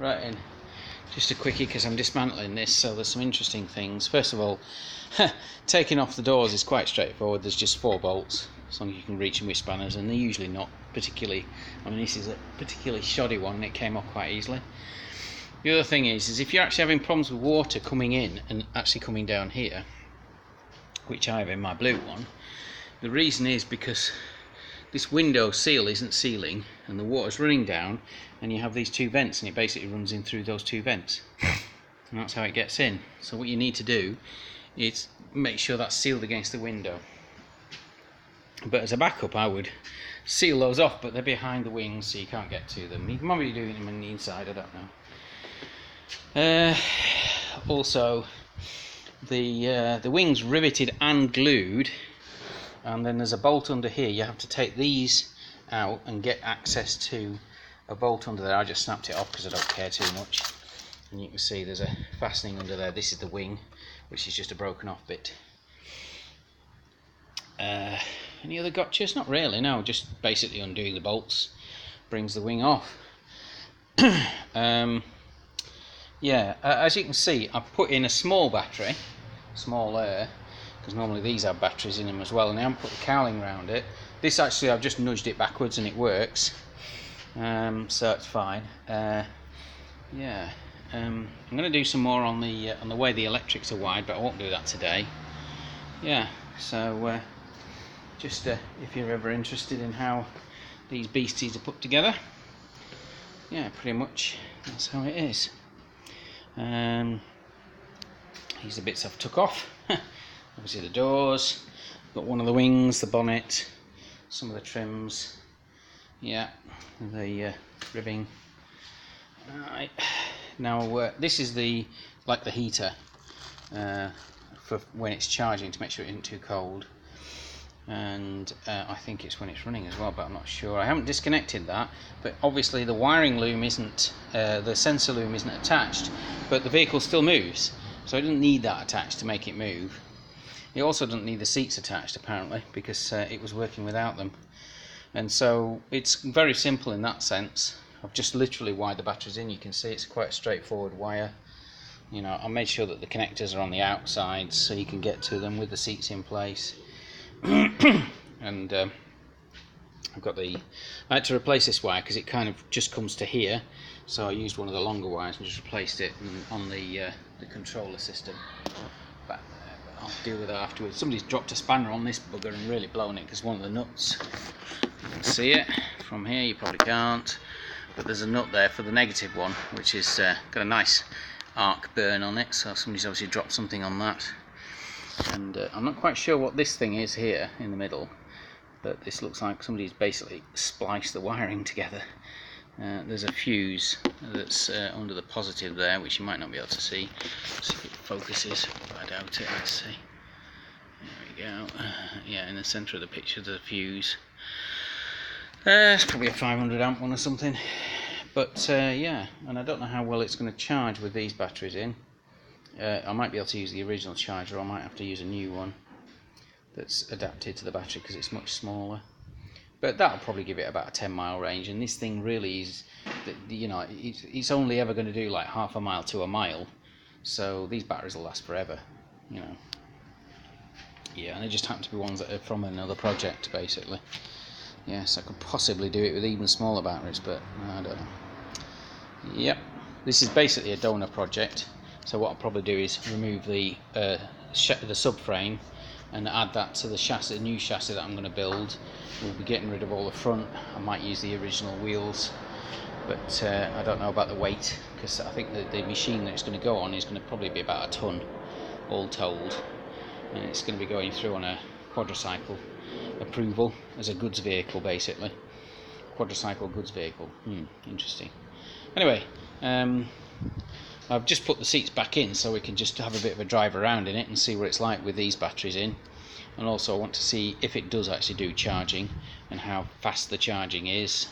Right, and just a quickie because I'm dismantling this, so there's some interesting things. First of all, taking off the doors is quite straightforward. There's just 4 bolts, as long as you can reach them with spanners, and they're usually not particularly, I mean, this is a particularly shoddy one and it came off quite easily. The other thing is if you're actually having problems with water coming in and actually coming down here, which I have in my blue one, the reason is because this window seal isn't sealing and the water's running down, and you have these 2 vents and it basically runs in through those 2 vents, and that's how it gets in. So what you need to do is make sure that's sealed against the window. But as a backup, I would seal those off, but they're behind the wings so you can't get to them. You might be doing them on the inside, I don't know. Also, the wings riveted and glued, and then there's a bolt under here. You have to take these out and get access to a bolt under there. I just snapped it off because I don't care too much, and you can see there's a fastening under there. This is the wing, which is just a broken off bit. Any other gotchas? Not really, no, just basically undo the bolts, brings the wing off. Yeah, as you can see, I've put in a small battery, smaller, because normally these have batteries in them as well, and I haven't put the cowling around it. This actually, I've just nudged it backwards and it works, so it's fine. Yeah, I'm going to do some more on the way the electrics are wired, but I won't do that today. Yeah, so just if you're ever interested in how these beasties are put together, yeah, pretty much that's how it is. These are the bits I've took off. Obviously the doors, got one of the wings, the bonnet, some of the trims, yeah, the ribbing. Right. Now this is the heater for when it's charging, to make sure it isn't too cold, and I think it's when it's running as well, but I'm not sure. I haven't disconnected that, but obviously the wiring loom isn't, the sensor loom isn't attached, but the vehicle still moves, so it doesn't need that attached to make it move. It also doesn't need the seats attached apparently, because it was working without them, and so it's very simple in that sense. I've just literally wired the batteries in. You can see it's quite a straightforward wire. You know, I made sure that the connectors are on the outside so you can get to them with the seats in place. And I've got I had to replace this wire because it kind of just comes to here, so I used one of the longer wires and just replaced it on the controller system. But I'll deal with that afterwards. Somebody's dropped a spanner on this bugger and really blown it because one of the nuts, you can see it from here, you probably can't, but there's a nut there for the negative one, which is got a nice arc burn on it, so somebody's obviously dropped something on that. And I'm not quite sure what this thing is here in the middle, but this looks like somebody's basically spliced the wiring together. There's a fuse that's under the positive there, which you might not be able to see. Let's see if it focuses, I doubt it. Let's see. There we go. Yeah, in the centre of the picture there's a fuse. It's probably a 500 amp one or something. But yeah, and I don't know how well it's going to charge with these batteries in. I might be able to use the original charger, or I might have to use a new one that's adapted to the battery because it's much smaller. But that'll probably give it about a 10-mile range, and this thing really is, you know, it's only ever going to do like half a mile to a mile, so these batteries will last forever, you know. Yeah, and they just happen to be ones that are from another project, basically. Yes, I could possibly do it with even smaller batteries, but I don't know. Yep, this is basically a donor project, so what I'll probably do is remove the subframe and add that to the chassis, the new chassis that I'm going to build. We'll be getting rid of all the front. I might use the original wheels, but I don't know about the weight, because I think that the machine that it's going to go on is going to probably be about a ton, all told, and it's going to be going through on a quadricycle approval as a goods vehicle, basically. Quadricycle goods vehicle. Interesting. Anyway, I've just put the seats back in so we can just have a bit of a drive around in it and see what it's like with these batteries in, and also I want to see if it does actually do charging and how fast the charging is,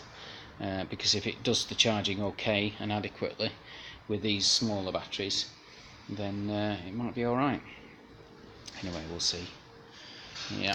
because if it does the charging okay and adequately with these smaller batteries, then it might be alright. Anyway, we'll see. Yeah.